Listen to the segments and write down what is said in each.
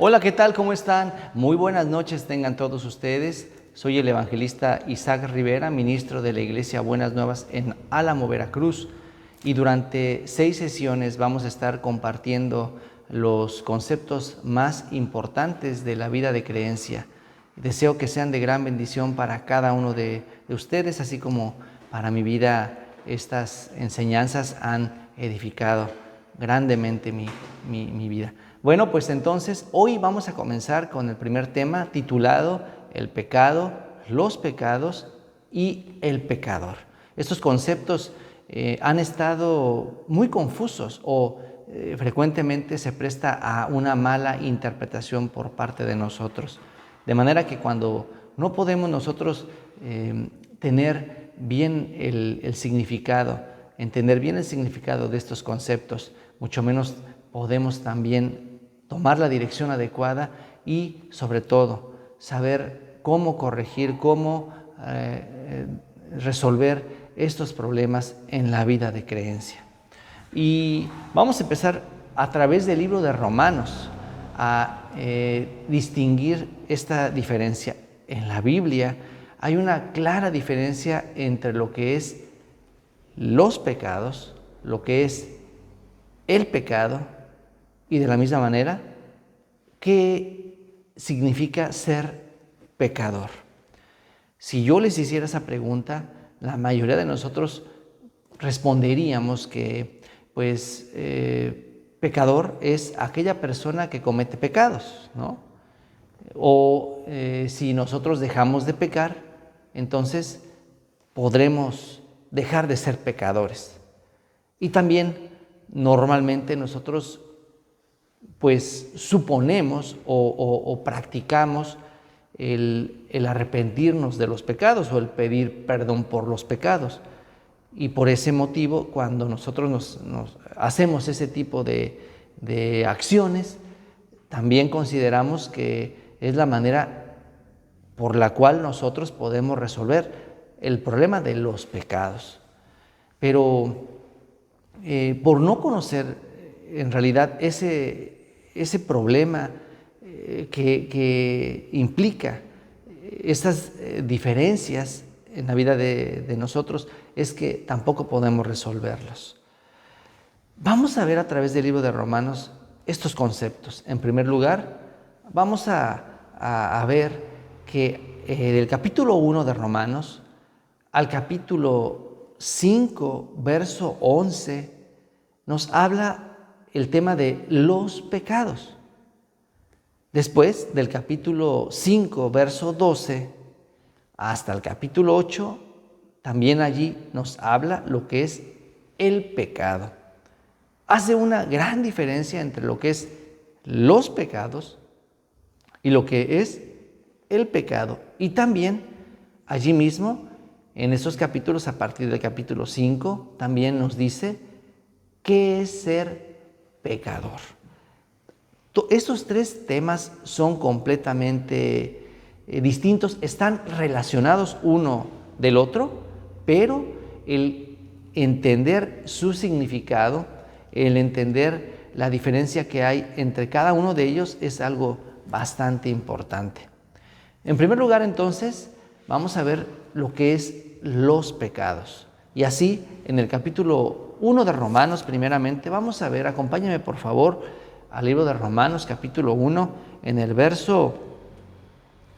Hola, ¿qué tal? ¿Cómo están? Muy buenas noches tengan todos ustedes. Soy el evangelista Isaac Rivera, ministro de la Iglesia Buenas Nuevas en Álamo, Veracruz. Y durante 6 sesiones vamos a estar compartiendo los conceptos más importantes de la vida de creencia. Deseo que sean de gran bendición para cada uno de ustedes, así como para mi vida. Estas enseñanzas han edificado grandemente mi vida. Bueno, pues entonces hoy vamos a comenzar con el primer tema titulado El pecado, los pecados y el pecador. Estos conceptos han estado muy confusos o frecuentemente se presta a una mala interpretación por parte de nosotros. De manera que cuando no podemos nosotros tener bien el significado, entender bien el significado de estos conceptos, mucho menos podemos también tomar la dirección adecuada y, sobre todo, saber cómo corregir, cómo resolver estos problemas en la vida de creencia. Y vamos a empezar a través del libro de Romanos a distinguir esta diferencia. En la Biblia hay una clara diferencia entre lo que es los pecados, lo que es el pecado, y de la misma manera, ¿qué significa ser pecador? Si yo les hiciera esa pregunta, la mayoría de nosotros responderíamos que, pecador es aquella persona que comete pecados, ¿no? O si nosotros dejamos de pecar, entonces podremos dejar de ser pecadores. Y también normalmente nosotros suponemos o practicamos el arrepentirnos de los pecados o el pedir perdón por los pecados. Y por ese motivo, cuando nosotros nos hacemos ese tipo de acciones, también consideramos que es la manera por la cual nosotros podemos resolver el problema de los pecados. Pero por no conocer en realidad ese problema que implica estas diferencias en la vida de nosotros, es que tampoco podemos resolverlos. Vamos a ver a través del libro de Romanos estos conceptos. En primer lugar, vamos a ver que del capítulo 1 de Romanos al capítulo 5, verso 11, nos habla el tema de los pecados. Después, del capítulo 5, verso 12, hasta el capítulo 8, también allí nos habla lo que es el pecado. Hace una gran diferencia entre lo que es los pecados y lo que es el pecado. Y también allí mismo, en esos capítulos, a partir del capítulo 5, también nos dice qué es ser pecador. Estos 3 temas son completamente distintos, están relacionados uno del otro, pero el entender su significado, el entender la diferencia que hay entre cada uno de ellos es algo bastante importante. En primer lugar, entonces, vamos a ver lo que es los pecados. Y así, en el capítulo 1 de Romanos, primeramente, vamos a ver, acompáñame por favor al libro de Romanos, capítulo 1, en el verso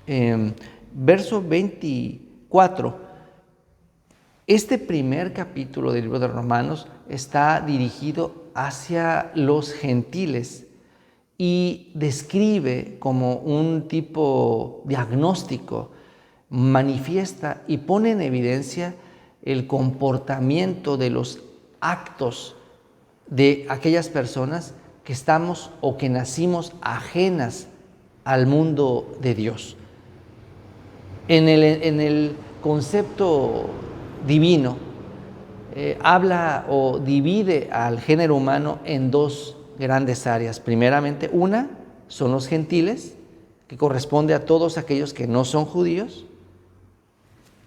24. Este primer capítulo del libro de Romanos está dirigido hacia los gentiles y describe como un tipo diagnóstico, manifiesta y pone en evidencia el comportamiento de los actos de aquellas personas que estamos o que nacimos ajenas al mundo de Dios. En el concepto divino, habla o divide al género humano en 2 grandes áreas. Primeramente, una son los gentiles, que corresponde a todos aquellos que no son judíos,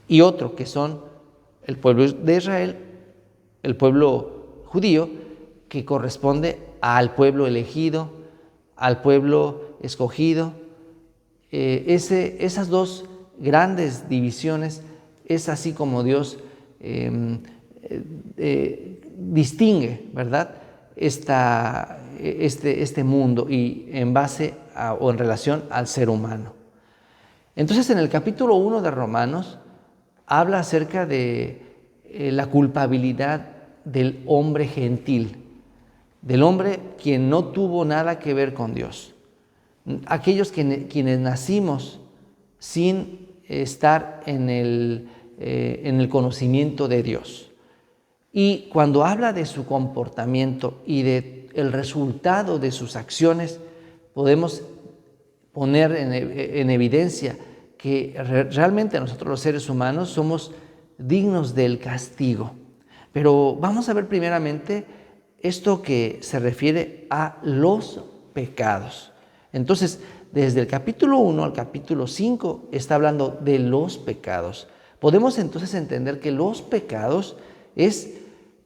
y otro que son el pueblo de Israel, el pueblo judío, que corresponde al pueblo elegido, al pueblo escogido. Esas dos grandes divisiones es así como Dios distingue, ¿verdad? Este mundo y en base o en relación al ser humano. Entonces, en el capítulo 1 de Romanos habla acerca de la culpabilidad del hombre gentil, del hombre quien no tuvo nada que ver con Dios. Aquellos quienes nacimos sin estar en el conocimiento de Dios. Y cuando habla de su comportamiento y del resultado de sus acciones, podemos poner en evidencia que realmente nosotros los seres humanos somos dignos del castigo. Pero vamos a ver primeramente esto que se refiere a los pecados. Entonces, desde el capítulo 1 al capítulo 5 está hablando de los pecados. Podemos entonces entender que los pecados es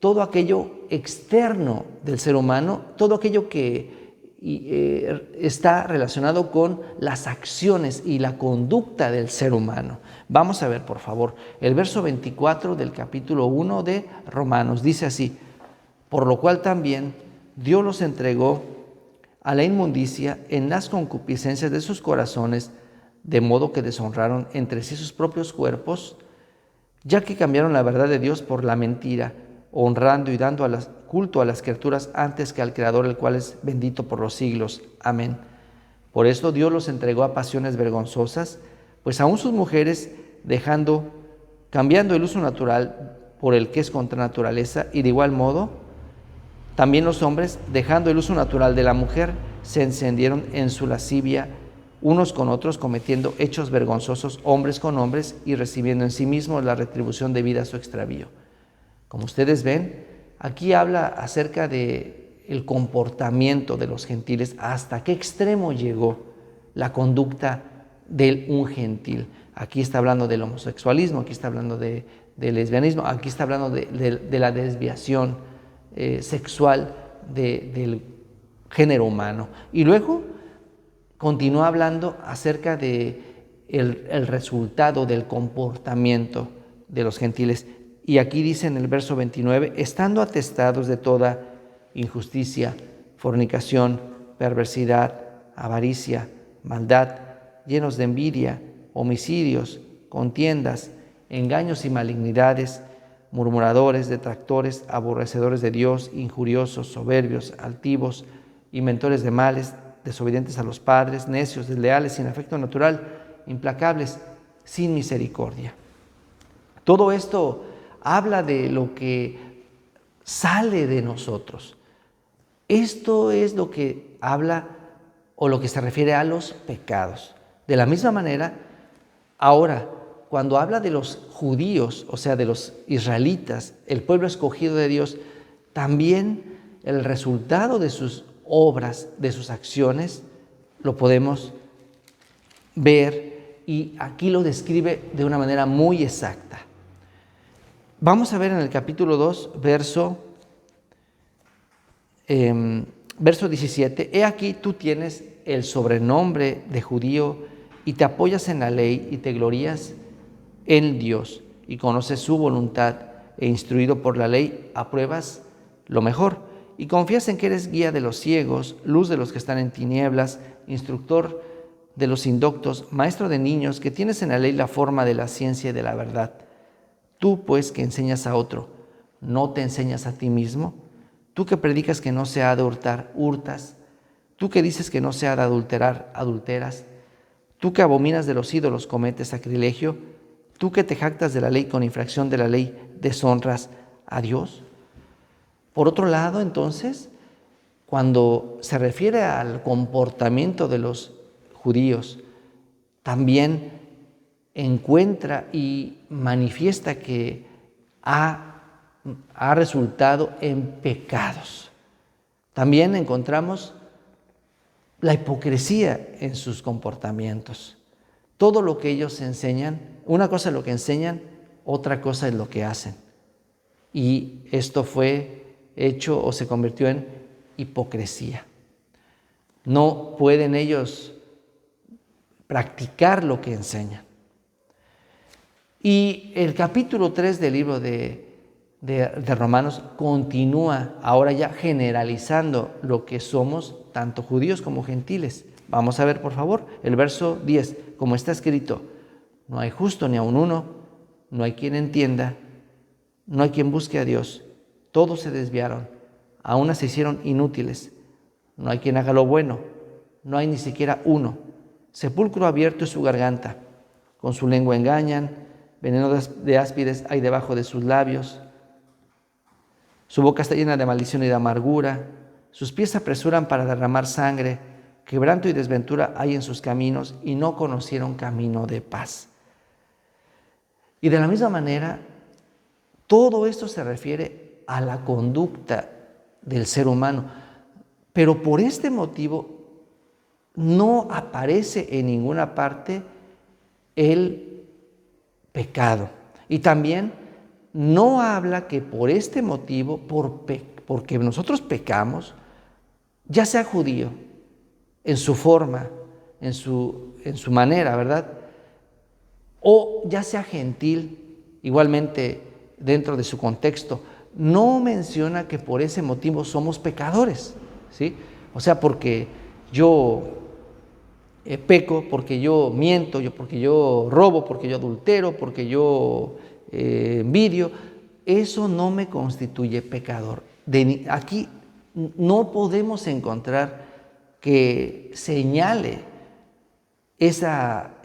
todo aquello externo del ser humano, todo aquello que está relacionado con las acciones y la conducta del ser humano. Vamos a ver, por favor, el verso 24 del capítulo 1 de Romanos. Dice así: por lo cual también Dios los entregó a la inmundicia en las concupiscencias de sus corazones, de modo que deshonraron entre sí sus propios cuerpos, ya que cambiaron la verdad de Dios por la mentira, honrando y dando culto a las criaturas antes que al Creador, el cual es bendito por los siglos. Amén. Por esto Dios los entregó a pasiones vergonzosas, pues aún sus mujeres, cambiando el uso natural por el que es contra naturaleza, y de igual modo, también los hombres, dejando el uso natural de la mujer, se encendieron en su lascivia unos con otros, cometiendo hechos vergonzosos hombres con hombres y recibiendo en sí mismos la retribución debida a su extravío. Como ustedes ven, aquí habla acerca del comportamiento de los gentiles, hasta qué extremo llegó la conducta de un gentil. Aquí está hablando del homosexualismo, aquí está hablando del lesbianismo, aquí está hablando de la desviación sexual del género humano. Y luego continúa hablando acerca del resultado del comportamiento de los gentiles. Y aquí dice en el verso 29, estando atestados de toda injusticia, fornicación, perversidad, avaricia, maldad, llenos de envidia, homicidios, contiendas, engaños y malignidades, murmuradores, detractores, aborrecedores de Dios, injuriosos, soberbios, altivos, inventores de males, desobedientes a los padres, necios, desleales, sin afecto natural, implacables, sin misericordia. Todo esto habla de lo que sale de nosotros. Esto es lo que habla o lo que se refiere a los pecados. De la misma manera, ahora, cuando habla de los judíos, o sea, de los israelitas, el pueblo escogido de Dios, también el resultado de sus obras, de sus acciones, lo podemos ver y aquí lo describe de una manera muy exacta. Vamos a ver en el capítulo 2, verso 17. He aquí tú tienes el sobrenombre de judío y te apoyas en la ley y te glorías en Dios y conoces su voluntad e instruido por la ley apruebas lo mejor y confías en que eres guía de los ciegos, luz de los que están en tinieblas, instructor de los indoctos, maestro de niños, que tienes en la ley la forma de la ciencia y de la verdad. Tú, pues, que enseñas a otro, ¿no te enseñas a ti mismo? Tú que predicas que no se ha de hurtar, hurtas. Tú que dices que no se ha de adulterar, adulteras. Tú que abominas de los ídolos, cometes sacrilegio. Tú que te jactas de la ley con infracción de la ley, deshonras a Dios. Por otro lado, entonces, cuando se refiere al comportamiento de los judíos, también encuentra y manifiesta que ha resultado en pecados. También encontramos la hipocresía en sus comportamientos. Todo lo que ellos enseñan, una cosa es lo que enseñan, otra cosa es lo que hacen. Y esto fue hecho o se convirtió en hipocresía. No pueden ellos practicar lo que enseñan. Y el capítulo 3 del libro de Romanos continúa ahora ya generalizando lo que somos, tanto judíos como gentiles. Vamos a ver, por favor, el verso 10, como está escrito: no hay justo ni aun uno, no hay quien entienda, no hay quien busque a Dios. Todos se desviaron, a unas se hicieron inútiles. No hay quien haga lo bueno, no hay ni siquiera uno. Sepulcro abierto es su garganta, con su lengua engañan, veneno de áspides hay debajo de sus labios. Su boca está llena de maldición y de amargura, sus pies se apresuran para derramar sangre, quebranto y desventura hay en sus caminos, y no conocieron camino de paz. Y de la misma manera, todo esto se refiere a la conducta del ser humano, pero por este motivo no aparece en ninguna parte el pecado. Y también no habla que por este motivo, porque nosotros pecamos, ya sea judío, en su forma, en su manera, ¿verdad? O ya sea gentil, igualmente dentro de su contexto, no menciona que por ese motivo somos pecadores, ¿sí? O sea, porque yo peco, porque yo miento, porque yo robo, porque yo adultero, porque yo envidio, eso no me constituye pecador. Aquí no podemos encontrar que señale esa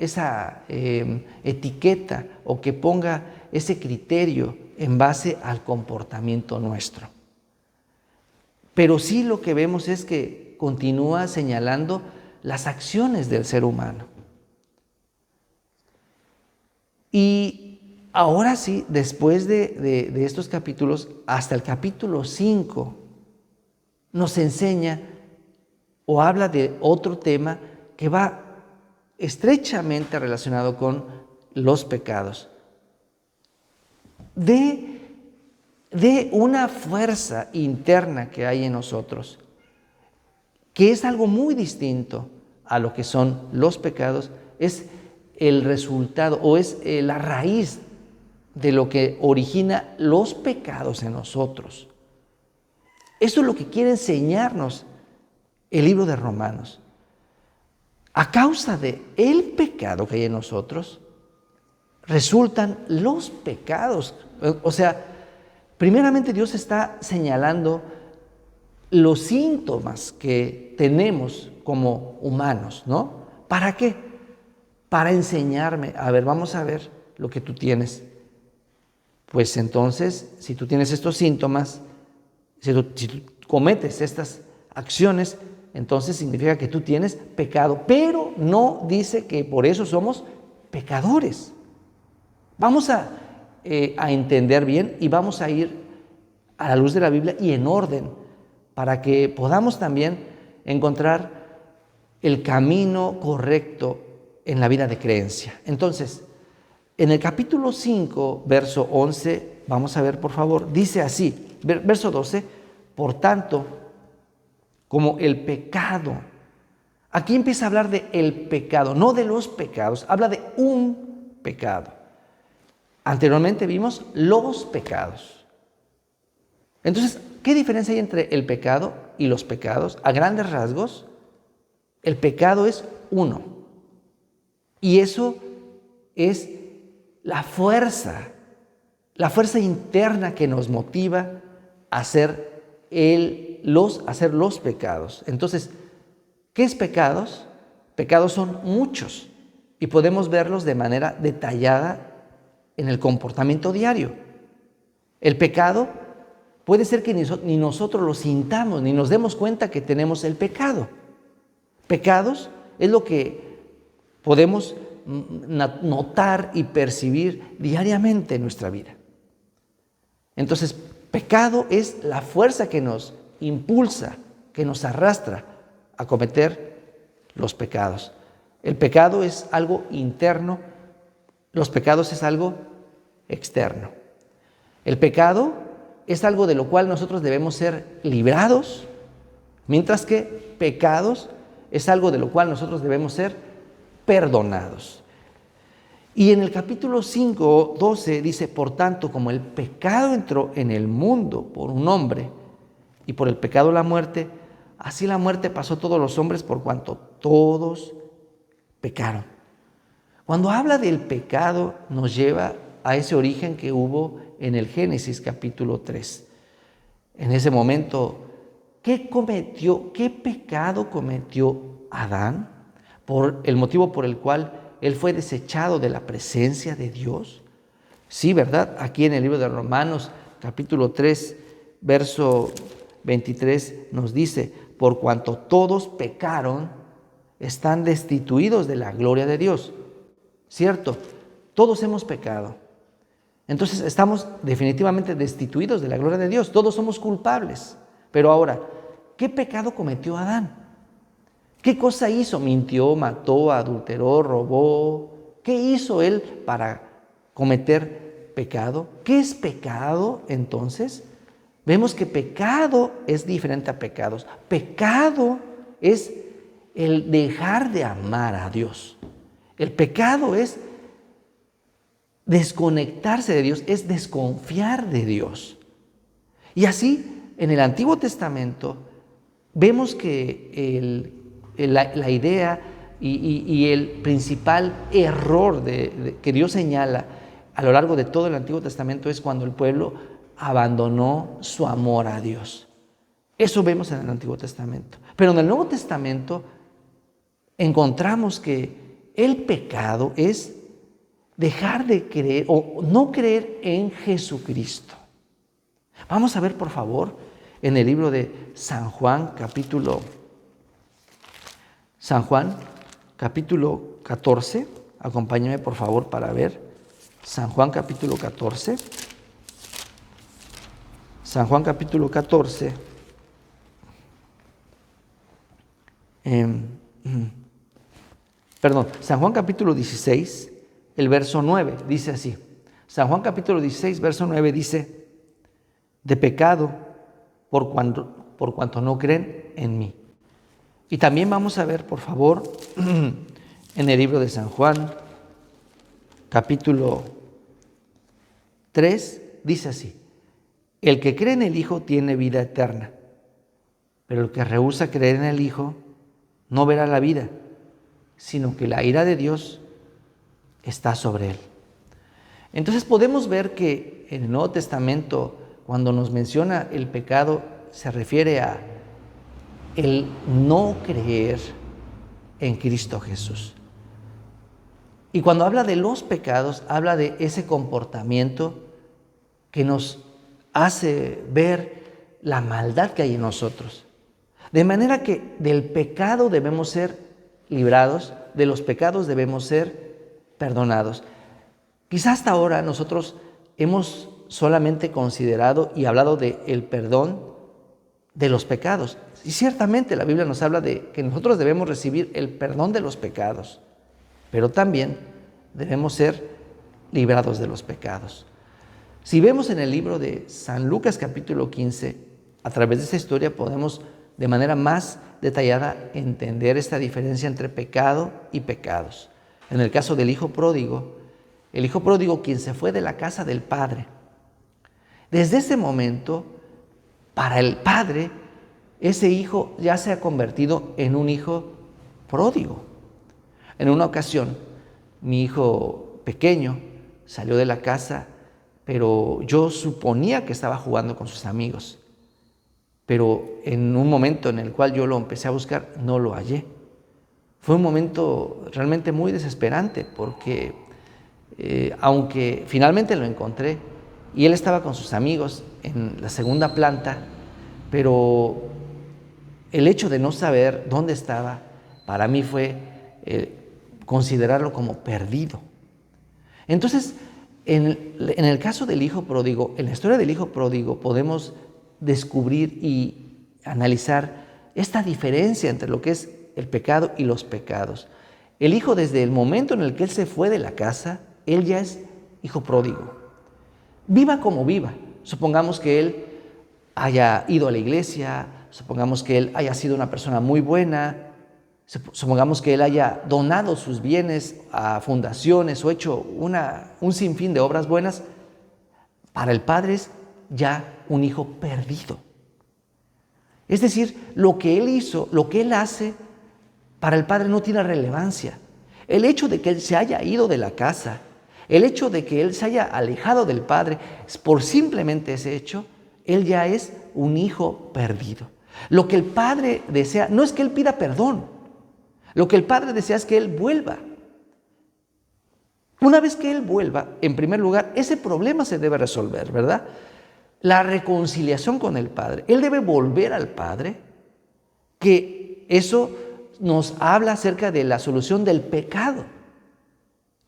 etiqueta o que ponga ese criterio en base al comportamiento nuestro. Pero sí lo que vemos es que continúa señalando las acciones del ser humano. Y ahora sí, después de estos capítulos, hasta el capítulo 5, nos enseña o habla de otro tema que va estrechamente relacionado con los pecados. De una fuerza interna que hay en nosotros, que es algo muy distinto a lo que son los pecados, es el resultado o es la raíz de lo que origina los pecados en nosotros. Eso es lo que quiere enseñarnos el libro de Romanos. A causa de el pecado que hay en nosotros, resultan los pecados. O sea, primeramente Dios está señalando los síntomas que tenemos como humanos, ¿no? ¿Para qué? Para enseñarme, a ver, vamos a ver lo que tú tienes. Pues entonces, si tú tienes estos síntomas, si tú cometes estas acciones, entonces significa que tú tienes pecado, pero no dice que por eso somos pecadores. Vamos a entender bien y vamos a ir a la luz de la Biblia y en orden, para que podamos también encontrar el camino correcto en la vida de creencia. Entonces, en el capítulo 5, verso 11, vamos a ver, por favor, dice así, verso 12, por tanto, como el pecado, aquí empieza a hablar de el pecado, no de los pecados, habla de un pecado. Anteriormente vimos los pecados. Entonces, ¿qué diferencia hay entre el pecado y los pecados? A grandes rasgos, el pecado es uno. Y eso es la fuerza interna que nos motiva a hacer los pecados. Entonces, ¿qué es pecados? Pecados son muchos y podemos verlos de manera detallada en el comportamiento diario. El pecado puede ser que ni nosotros lo sintamos, ni nos demos cuenta que tenemos el pecado. Pecados es lo que podemos notar y percibir diariamente en nuestra vida. Entonces, pecado es la fuerza que nos impulsa, que nos arrastra a cometer los pecados. El pecado es algo interno, los pecados es algo externo. El pecado es algo de lo cual nosotros debemos ser librados, mientras que pecados es algo de lo cual nosotros debemos ser perdonados. Y en el capítulo 5, 12 dice, por tanto, como el pecado entró en el mundo por un hombre, y por el pecado la muerte, así la muerte pasó a todos los hombres por cuanto todos pecaron. Cuando habla del pecado, nos lleva a ese origen que hubo en el Génesis capítulo 3. En ese momento, ¿qué pecado cometió Adán? Por el motivo por el cual él fue desechado de la presencia de Dios. Sí, ¿verdad? Aquí en el libro de Romanos, capítulo 3, verso 23, nos dice, por cuanto todos pecaron, están destituidos de la gloria de Dios. ¿Cierto? Todos hemos pecado. Entonces estamos definitivamente destituidos de la gloria de Dios. Todos somos culpables. Pero ahora, ¿qué pecado cometió Adán? ¿Qué cosa hizo? Mintió, mató, adulteró, robó. ¿Qué hizo él para cometer pecado? ¿Qué es pecado entonces? Vemos que pecado es diferente a pecados. Pecado es el dejar de amar a Dios. El pecado es desconectarse de Dios, es desconfiar de Dios. Y así, en el Antiguo Testamento, vemos que la idea y el principal error que Dios señala a lo largo de todo el Antiguo Testamento es cuando el pueblo abandonó su amor a Dios. Eso vemos en el Antiguo Testamento. Pero en el Nuevo Testamento encontramos que el pecado es dejar de creer o no creer en Jesucristo. Vamos a ver, por favor, en el libro de San Juan, capítulo 14. Acompáñeme, por favor, para ver. San Juan, capítulo 14. San Juan, capítulo 14. San Juan, capítulo 16. El verso 9 dice así. San Juan capítulo 16, verso 9 dice, de pecado por cuanto no creen en mí. Y también vamos a ver, por favor, en el libro de San Juan, capítulo 3, dice así, el que cree en el Hijo tiene vida eterna, pero el que rehúsa creer en el Hijo no verá la vida, sino que la ira de Dios está sobre él. Entonces podemos ver que en el Nuevo Testamento, cuando nos menciona el pecado, se refiere a el no creer en Cristo Jesús. Y cuando habla de los pecados, habla de ese comportamiento que nos hace ver la maldad que hay en nosotros. De manera que del pecado debemos ser librados, de los pecados debemos ser perdonados. Quizás hasta ahora nosotros hemos solamente considerado y hablado del perdón de los pecados. Y ciertamente la Biblia nos habla de que nosotros debemos recibir el perdón de los pecados, pero también debemos ser librados de los pecados. Si vemos en el libro de San Lucas capítulo 15, a través de esta historia podemos de manera más detallada entender esta diferencia entre pecado y pecados. En el caso del hijo pródigo, quien se fue de la casa del padre, desde ese momento, para el padre, ese hijo ya se ha convertido en un hijo pródigo. En una ocasión, mi hijo pequeño salió de la casa, pero yo suponía que estaba jugando con sus amigos. Pero en un momento en el cual yo lo empecé a buscar, no lo hallé. Fue un momento realmente muy desesperante porque aunque finalmente lo encontré y él estaba con sus amigos en la segunda planta, pero el hecho de no saber dónde estaba para mí fue considerarlo como perdido. Entonces, en el caso del hijo pródigo, en la historia del hijo pródigo podemos descubrir y analizar esta diferencia entre lo que es el pecado y los pecados. El hijo, desde el momento en el que él se fue de la casa, él ya es hijo pródigo. Viva como viva. Supongamos que él haya ido a la iglesia, supongamos que él haya sido una persona muy buena, Supongamos que él haya donado sus bienes a fundaciones o hecho un sinfín de obras buenas. Para el padre es ya un hijo perdido. Es decir, lo que él hizo, lo que él hace, para el padre no tiene relevancia. El hecho de que él se haya ido de la casa, el hecho de que él se haya alejado del padre, por simplemente ese hecho, él ya es un hijo perdido. Lo que el padre desea no es que él pida perdón, lo que el padre desea es que él vuelva. Una vez que él vuelva, en primer lugar, ese problema se debe resolver, ¿verdad? La reconciliación con el Padre. Él debe volver al Padre, que eso nos habla acerca de la solución del pecado.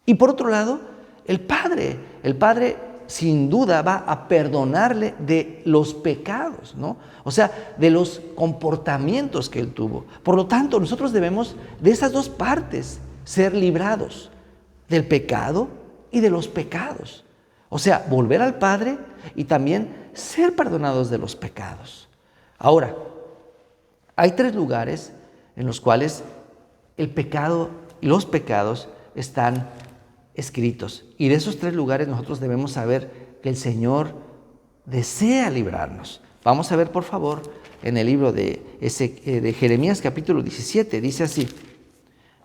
Y por otro lado, el Padre sin duda va a perdonarle de los pecados, ¿no? O sea, de los comportamientos que él tuvo. Por lo tanto, nosotros debemos de esas dos partes ser librados, del pecado y de los pecados. O sea, volver al Padre y también ser perdonados de los pecados. Ahora, hay 3 lugares en los cuales el pecado y los pecados están escritos. Y de esos 3 lugares nosotros debemos saber que el Señor desea librarnos. Vamos a ver, por favor, en el libro de Jeremías capítulo 17, dice así,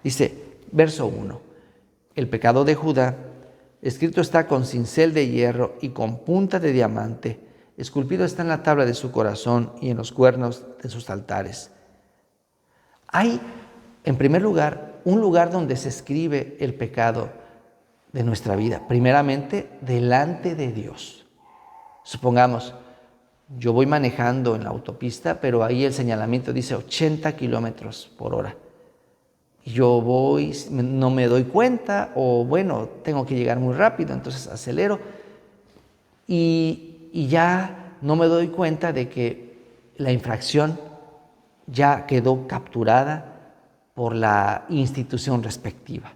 dice, verso 1, el pecado de Judá, escrito está con cincel de hierro y con punta de diamante, esculpido está en la tabla de su corazón y en los cuernos de sus altares. Hay, en primer lugar, un lugar donde se escribe el pecado de nuestra vida, primeramente delante de Dios. Supongamos, yo voy manejando en la autopista, pero ahí el señalamiento dice 80 kilómetros por hora. Yo voy, no me doy cuenta, o bueno, tengo que llegar muy rápido, entonces acelero y ya no me doy cuenta de que la infracción ya quedó capturada por la institución respectiva.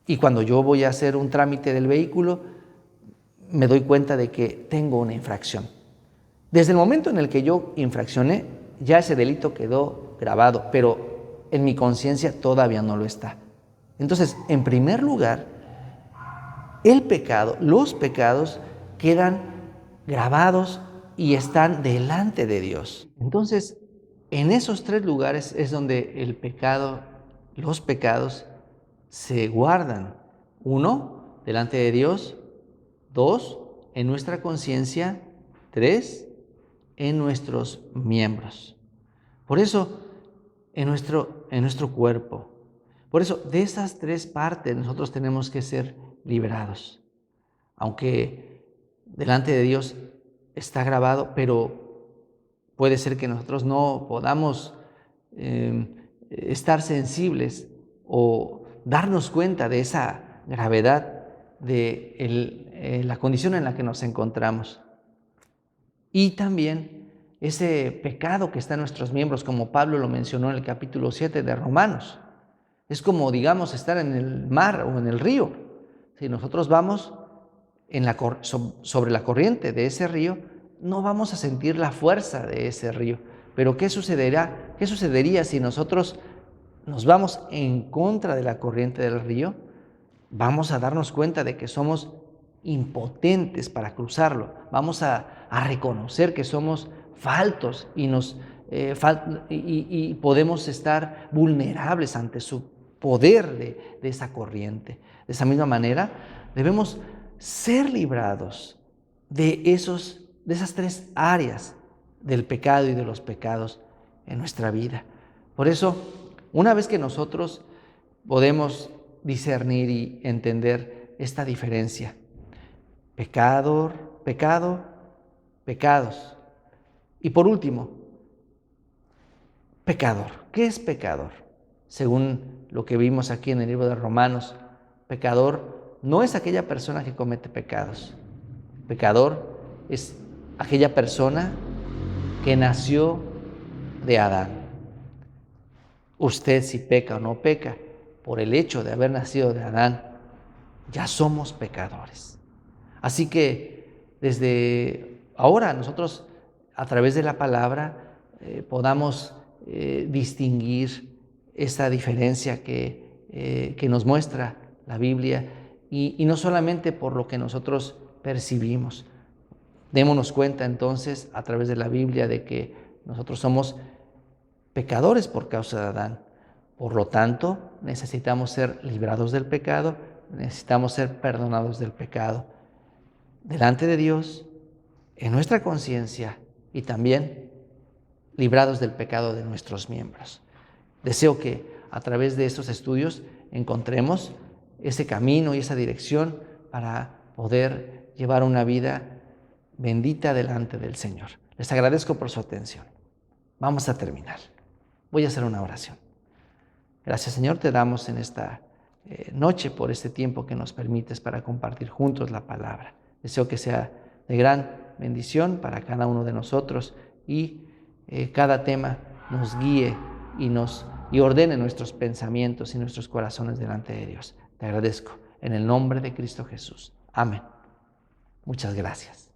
Y cuando yo voy a hacer un trámite del vehículo, me doy cuenta de que tengo una infracción. Desde el momento en el que yo infraccioné, ya ese delito quedó grabado, pero en mi conciencia todavía no lo está. Entonces, en primer lugar, el pecado, los pecados quedan grabados y están delante de Dios. Entonces, en esos 3 lugares es donde el pecado, los pecados se guardan. 1, delante de Dios. 2, en nuestra conciencia. 3, en nuestros miembros. Por eso, en nuestro cuerpo. Por eso, de esas 3 partes nosotros tenemos que ser librados. Aunque delante de Dios está grabado, pero puede ser que nosotros no podamos estar sensibles o darnos cuenta de esa gravedad de la condición en la que nos encontramos. Y también ese pecado que está en nuestros miembros, como Pablo lo mencionó en el capítulo 7 de Romanos. Es como, digamos, estar en el mar o en el río. Si nosotros vamos sobre la corriente de ese río, no vamos a sentir la fuerza de ese río. Pero ¿qué sucederá? ¿Qué sucedería si nosotros nos vamos en contra de la corriente del río? Vamos a darnos cuenta de que somos impotentes para cruzarlo. Vamos a reconocer que somos faltos y podemos estar vulnerables ante su poder de esa corriente. De esa misma manera, debemos ser librados de esas 3 áreas del pecado y de los pecados en nuestra vida. Por eso, una vez que nosotros podemos discernir y entender esta diferencia, pecado, pecados. Y por último, pecador. ¿Qué es pecador? Según lo que vimos aquí en el libro de Romanos, pecador no es aquella persona que comete pecados. Pecador es aquella persona que nació de Adán. Usted, si peca o no peca, por el hecho de haber nacido de Adán, ya somos pecadores. Así que desde ahora nosotros, a través de la palabra, podamos distinguir esa diferencia que nos muestra la Biblia y no solamente por lo que nosotros percibimos. Démonos cuenta entonces a través de la Biblia de que nosotros somos pecadores por causa de Adán. Por lo tanto, necesitamos ser librados del pecado, necesitamos ser perdonados del pecado delante de Dios, en nuestra conciencia y también librados del pecado de nuestros miembros. Deseo que a través de estos estudios encontremos ese camino y esa dirección para poder llevar una vida bendita delante del Señor. Les agradezco por su atención. Vamos a terminar. Voy a hacer una oración. Gracias, Señor, te damos en esta noche por este tiempo que nos permites para compartir juntos la palabra. Deseo que sea de gran bendición para cada uno de nosotros y cada tema nos guíe y ordene nuestros pensamientos y nuestros corazones delante de Dios. Te agradezco en el nombre de Cristo Jesús. Amén. Muchas gracias.